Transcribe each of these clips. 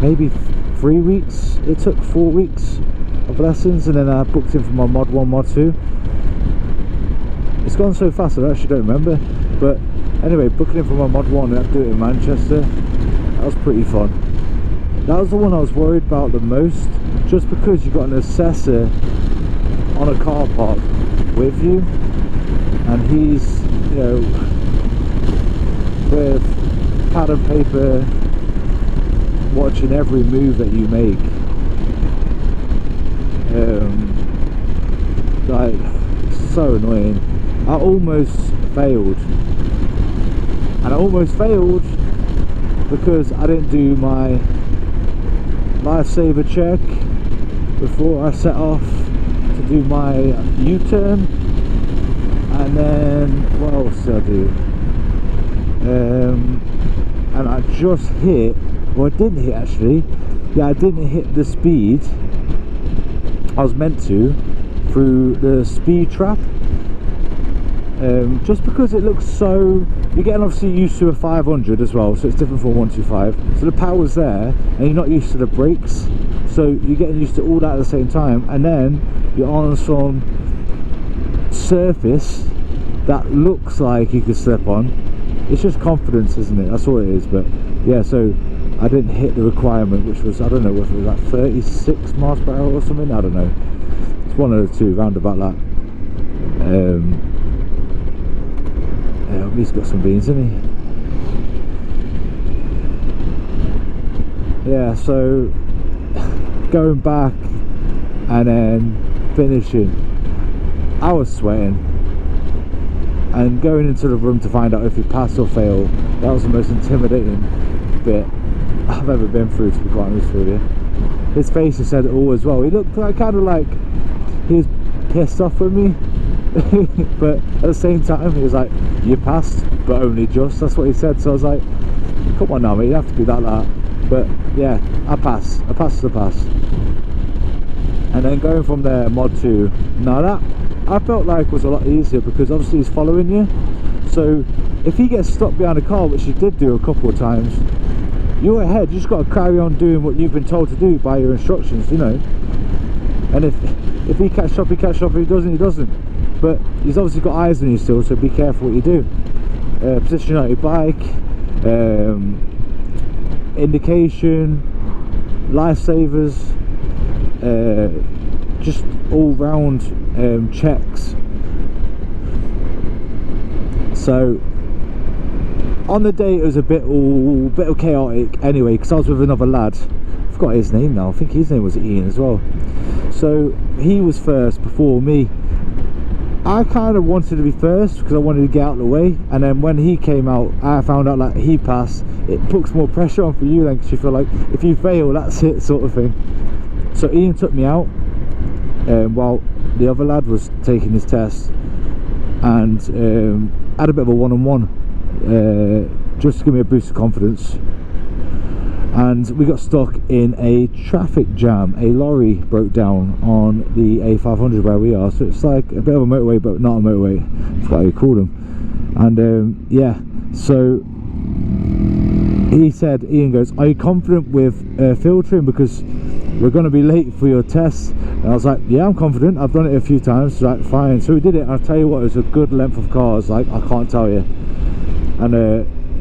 maybe 3 weeks. It took 4 weeks of lessons, and then I booked in for my Mod1, Mod2. It's gone so fast I actually don't remember, but anyway, booking in for my Mod1 and I do it in Manchester. That was pretty fun. That was the one I was worried about the most, just because you've got an assessor on a car park with you, and he's, you know, with pad and paper watching every move that you make. Like, so annoying. I almost failed, and I almost failed because I didn't do my lifesaver check before I set off to do my U-turn. And then what else did I do? And I just hit, well, I didn't hit actually. Yeah, I didn't hit the speed I was meant to through the speed trap. Just because it looks so, you're getting obviously used to a 500 as well, so it's different from 125, so the power's there and you're not used to the brakes, so you're getting used to all that at the same time, and then you're on some surface that looks like you could slip on. It's just confidence, isn't it? That's all it is. But yeah, so I didn't hit the requirement, which was, I don't know if it was like 36 miles per hour or something, I don't know, it's one of the two, round about that. Yeah, he's got some beans, isn't he? Yeah, so going back and then finishing, I was sweating, and going into the room to find out if he passed or failed, that was the most intimidating bit I've ever been through, to be quite honest with you. His face has said it all as well. He looked like, kind of like he was pissed off with me. But at the same time he was like, you passed, but only just. That's what he said. So I was like, come on now mate, you have to be that. But yeah, I passed the pass. And then going from there, Mod2, now that I felt like was a lot easier, because obviously he's following you, so if he gets stuck behind a car, which he did do a couple of times, you're ahead. You just got to carry on doing what you've been told to do by your instructions, you know. And if he catches up, he catches up. If he doesn't, he doesn't. But he's obviously got eyes on you still, so be careful what you do. Position out your bike, indication, lifesavers, just all round checks. So on the day it was a bit chaotic anyway, because I was with another lad. I forgot his name now. I think his name was Ian as well. So he was first before me. I kind of wanted to be first because I wanted to get out of the way, and then when he came out, I found out like he passed. It puts more pressure on for you then, because you feel like if you fail, that's it, sort of thing. So Ian took me out while the other lad was taking his test, and had a bit of a one-on-one just to give me a boost of confidence. And we got stuck in a traffic jam. A lorry broke down on the A500 where we are, so it's like a bit of a motorway but not a motorway, that's what you call them. And yeah, so he said, Ian goes, are you confident with filtering, because we're going to be late for your test? And I was like, yeah, I'm confident, I've done it a few times. Like, fine. So we did it, and I'll tell you what, it was a good length of cars, like I can't tell you. And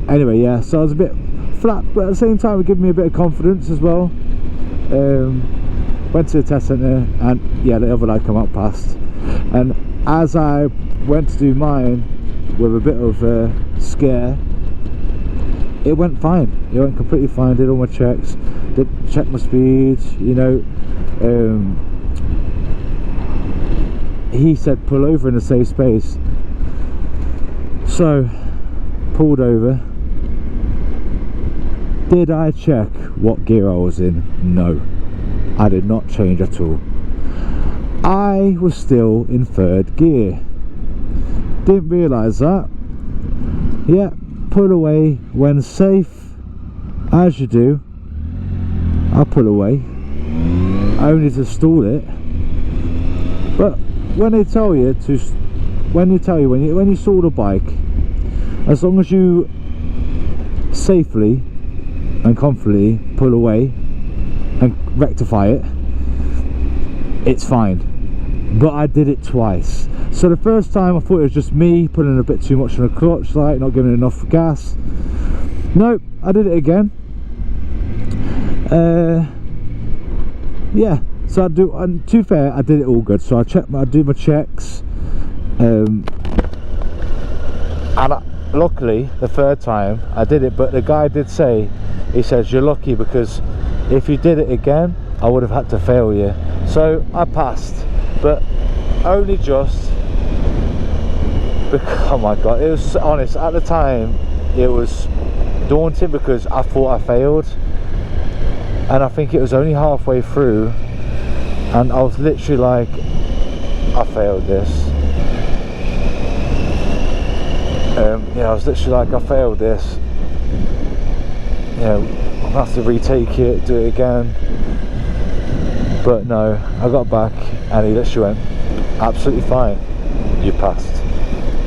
anyway, yeah, so I was a bit flat, but at the same time it gave me a bit of confidence as well. Went to the test centre, and yeah, the other lad come out past, and as I went to do mine with a bit of a scare, it went fine. It went completely fine. Did all my checks, did check my speed, you know. He said pull over in a safe space, so pulled over. Did I check what gear I was in? No, I did not change at all. I was still in third gear. Didn't realise that. Yeah, pull away when safe, as you do. I pull away, only to stall it. But when they tell you to, when you stall the bike, as long as you safely and confidently pull away and rectify it, it's fine. But I did it twice. So the first time I thought it was just me putting a bit too much on the clutch, like not giving enough gas. Nope, I did it again. Yeah, so and to be fair, I did it all good. So I do my checks, and luckily the third time I did it. But the guy did say, he says, you're lucky, because if you did it again, I would have had to fail you. So I passed, but only just because, oh my god, it was honest at the time, it was daunting because I thought I failed, and I think it was only halfway through and I was literally like, I failed this. Yeah, I was literally like, I failed this. You know, I'll have to retake it, do it again. But no, I got back and he literally went, absolutely fine, you passed.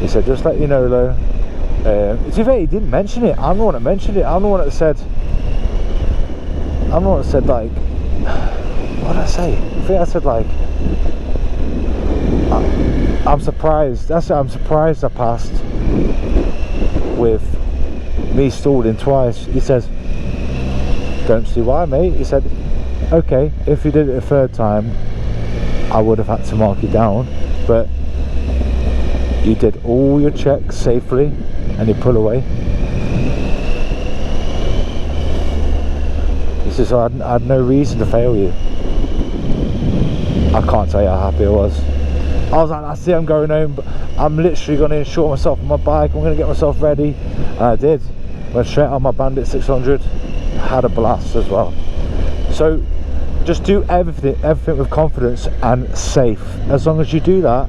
He said, just let you know though. To be fair, he didn't mention it. I'm the one that mentioned it. I'm the one that said like, what did I say? I think I said like, I'm surprised. That's it, I'm surprised I passed with me stalling twice. He says, don't see why, mate. He said, okay, if you did it a third time, I would have had to mark you down, but you did all your checks safely and you pull away. He says, I had no reason to fail you. I can't tell you how happy I was. I was like, that's it, I'm going home, but I'm literally going to insure myself on my bike, I'm going to get myself ready. And I did. Went straight on my Bandit 600, had a blast as well. So just do everything with confidence and safe. As long as you do that,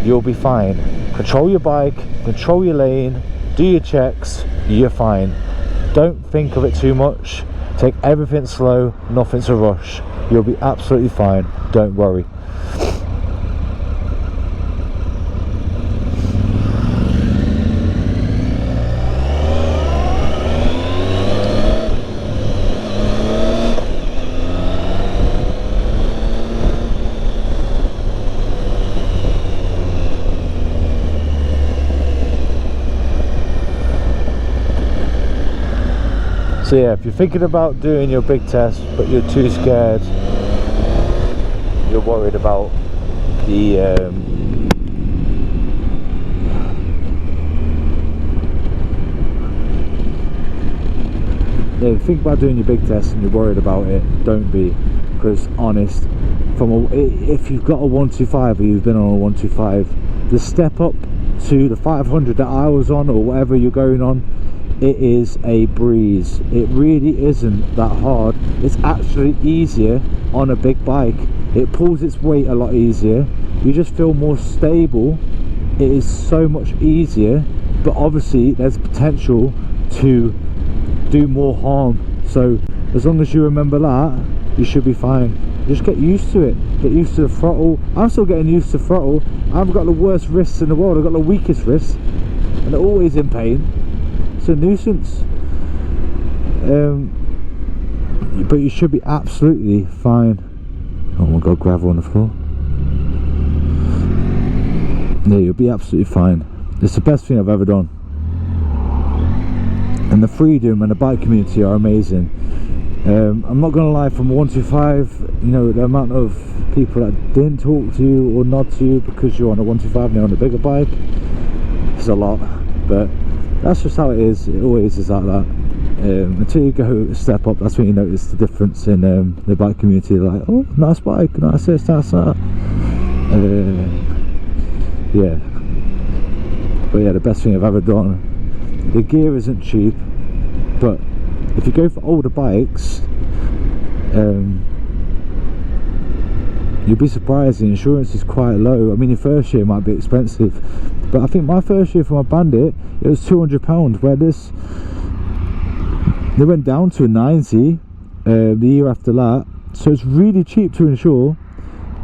you'll be fine. Control your bike, control your lane, do your checks, you're fine. Don't think of it too much. Take everything slow, nothing's a rush. You'll be absolutely fine, don't worry. So yeah, if you're thinking about doing your big test but you're too scared, you're worried about the think about doing your big test and you're worried about it, don't be. Because honest, if you've got a 125 or you've been on a 125, the step up to the 500 that I was on, or whatever you're going on, it is a breeze. It really isn't that hard. It's actually easier on a big bike. It pulls its weight a lot easier. You just feel more stable. It is so much easier, but obviously there's potential to do more harm. So as long as you remember that, you should be fine. Just get used to it. Get used to the throttle. I'm still getting used to throttle. I've got the worst wrists in the world. I've got the weakest wrists and they're always in pain. A nuisance, but you should be absolutely fine. Oh my god, gravel on the floor. Yeah, you'll be absolutely fine. It's the best thing I've ever done, and the freedom and the bike community are amazing. I'm not gonna lie, from 125, you know, the amount of people that didn't talk to you or nod to you because you're on a 125 and they're on a bigger bike is a lot, but that's just how it is. It always is like that. Until you go a step up, that's when you notice the difference in the bike community. Like, oh, nice bike, nice this, nice that. Yeah. But yeah, the best thing I've ever done. The gear isn't cheap, but if you go for older bikes, you'll be surprised. The insurance is quite low. I mean, your first year might be expensive, but I think my first year for my Bandit, it was £200, where this, they went down to a 90 the year after that, so it's really cheap to insure.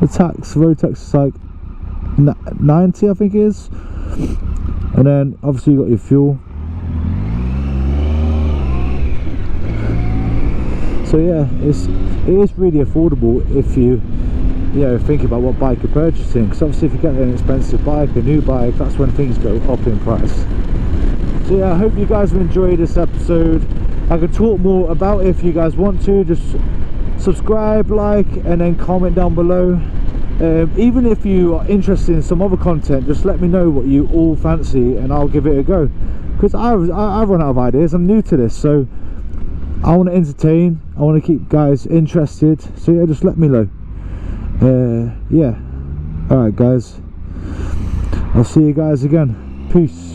The road tax is like 90, I think it is, and then obviously you got your fuel. So So yeah, it is really affordable if you think about what bike you're purchasing, because obviously if you get an expensive bike, a new bike, that's when things go up in price. So yeah, I hope you guys have enjoyed this episode. I can talk more about it if you guys want to. Just subscribe, like, and then comment down below. Even if you are interested in some other content, just let me know what you all fancy and I'll give it a go, because I run out of ideas. I'm new to this, so I want to entertain, I want to keep guys interested. So yeah, just let me know. Yeah, alright guys, I'll see you guys again. Peace.